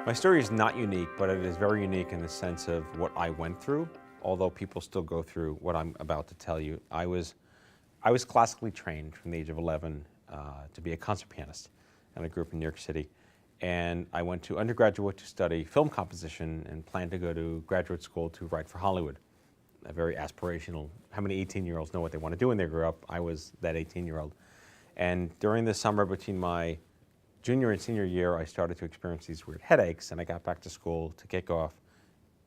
My story is not unique, but it is very unique in the sense of what I went through, although people still go through what I'm about to tell you. I was classically trained from the age of 11 to be a concert pianist in a group in New York City. And I went to undergraduate to study film composition and planned to go to graduate school to write for Hollywood. A very aspirational, how many 18-year-olds know what they want to do when they grow up? I was that 18-year-old. And during the summer between my junior and senior year, I started to experience these weird headaches, and I got back to school to kick off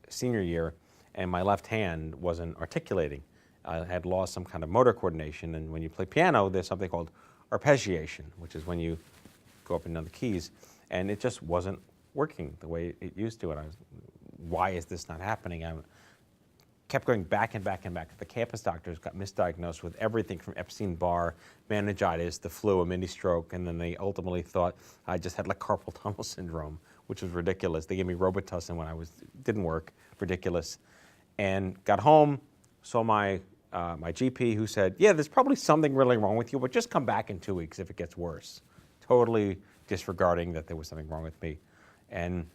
senior year, and my left hand wasn't articulating. I had lost some kind of motor coordination, and when you play piano, there's something called arpeggiation, which is when you go up and down the keys, and it just wasn't working the way it used to. And why is this not happening? I kept going back and back and back. The campus doctors got misdiagnosed with everything from Epstein-Barr, meningitis, the flu, a mini stroke, and then they ultimately thought I just had like carpal tunnel syndrome, which was ridiculous. They gave me Robitussin when didn't work, ridiculous. And got home, saw my GP, who said, yeah, there's probably something really wrong with you, but just come back in 2 weeks if it gets worse. Totally disregarding that there was something wrong with me. And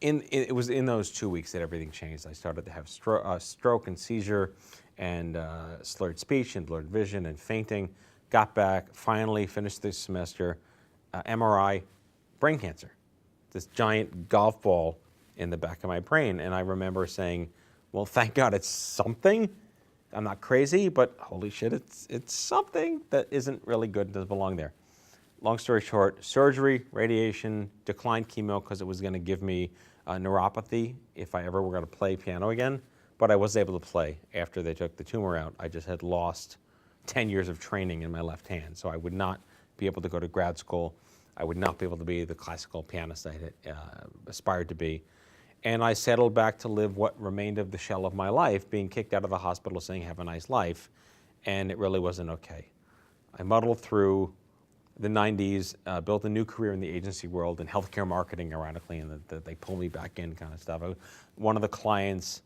it was in those 2 weeks that everything changed. I started to have stroke and seizure and slurred speech and blurred vision and fainting. Got back, finally finished this semester, MRI, brain cancer. This giant golf ball in the back of my brain. And I remember saying, well, thank God it's something. I'm not crazy, but holy shit, it's something that isn't really good and doesn't belong there. Long story short, surgery, radiation, declined chemo because it was going to give me neuropathy if I ever were going to play piano again. But I was able to play after they took the tumor out. I just had lost 10 years of training in my left hand. So I would not be able to go to grad school. I would not be able to be the classical pianist I had aspired to be. And I settled back to live what remained of the shell of my life, being kicked out of the hospital saying, have a nice life. And it really wasn't okay. I muddled through the 90s, built a new career in the agency world in healthcare marketing, ironically, and they pulled me back in kind of stuff. One of the clients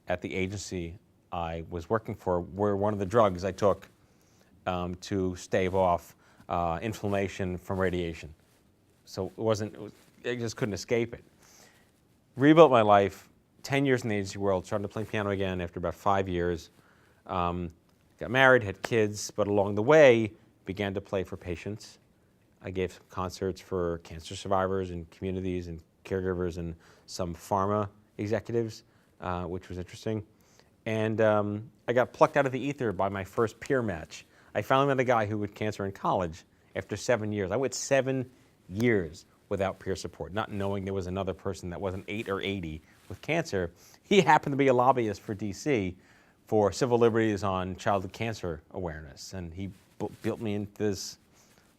at the agency I was working for were one of the drugs I took to stave off inflammation from radiation. So I just couldn't escape it. Rebuilt my life, 10 years in the agency world, started to play piano again after about 5 years. Got married, had kids, but along the way, began to play for patients. I gave some concerts for cancer survivors and communities and caregivers and some pharma executives, which was interesting. And I got plucked out of the ether by my first peer match. I finally met a guy who had cancer in college after 7 years. I went 7 years without peer support, not knowing there was another person that wasn't 8 or 80 with cancer. He happened to be a lobbyist for DC for civil liberties on childhood cancer awareness. And he built me into this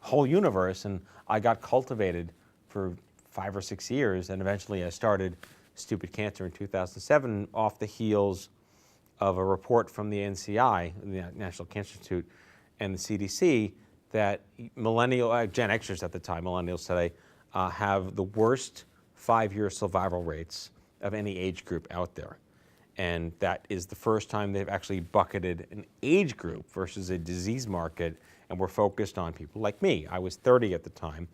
whole universe, and I got cultivated for 5 or 6 years, and eventually I started Stupid Cancer in 2007 off the heels of a report from the NCI, the National Cancer Institute, and the CDC that Gen Xers at the time, millennials today, have the worst 5-year survival rates of any age group out there. And that is the first time they've actually bucketed an age group versus a disease market, and we're focused on people like me. I was 30 at the time.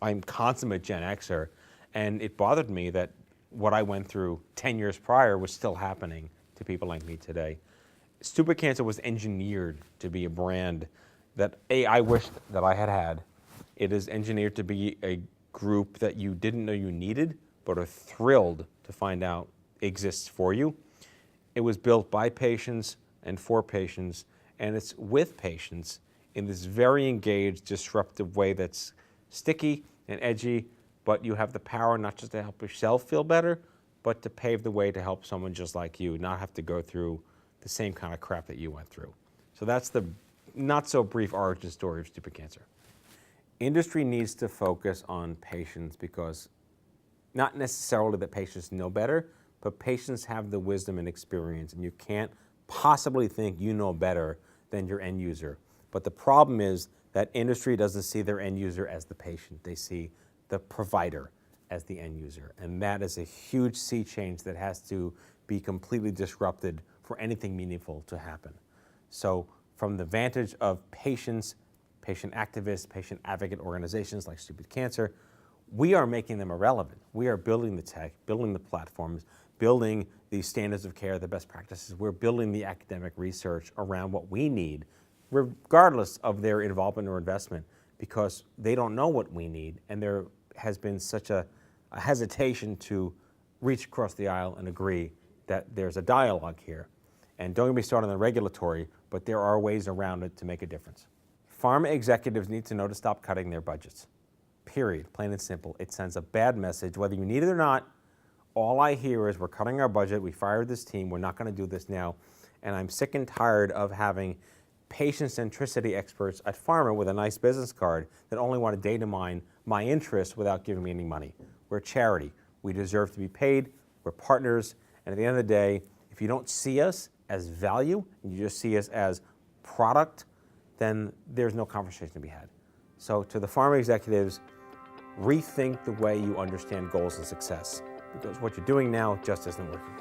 I'm consummate Gen Xer, and it bothered me that what I went through 10 years prior was still happening to people like me today. Stupid Cancer was engineered to be a brand that I wished that I had had. It is engineered to be a group that you didn't know you needed, but are thrilled to find out exists for you. It was built by patients and for patients, and it's with patients in this very engaged, disruptive way that's sticky and edgy, but you have the power not just to help yourself feel better, but to pave the way to help someone just like you not have to go through the same kind of crap that you went through. So that's the not so brief origin story of Stupid Cancer. Industry needs to focus on patients because not necessarily that patients know better, but patients have the wisdom and experience, and you can't possibly think you know better than your end user. But the problem is that industry doesn't see their end user as the patient. They see the provider as the end user. And that is a huge sea change that has to be completely disrupted for anything meaningful to happen. So from the vantage of patients, patient activists, patient advocate organizations like Stupid Cancer, We are making them irrelevant. We are building the tech, building the platforms, building the standards of care, the best practices. We're building the academic research around what we need, regardless of their involvement or investment, because they don't know what we need, and there has been such a hesitation to reach across the aisle and agree that there's a dialogue here. And don't get me started on the regulatory, but there are ways around it to make a difference. Pharma executives need to know to stop cutting their budgets. Period. Plain and simple. It sends a bad message, whether you need it or not. All I hear is we're cutting our budget, we fired this team, we're not going to do this now. And I'm sick and tired of having patient-centricity experts at pharma with a nice business card that only want to data mine my interests without giving me any money. We're a charity. We deserve to be paid. We're partners. And at the end of the day, if you don't see us as value and you just see us as product, then there's no conversation to be had. So to the pharma executives, rethink the way you understand goals and success, because what you're doing now just isn't working.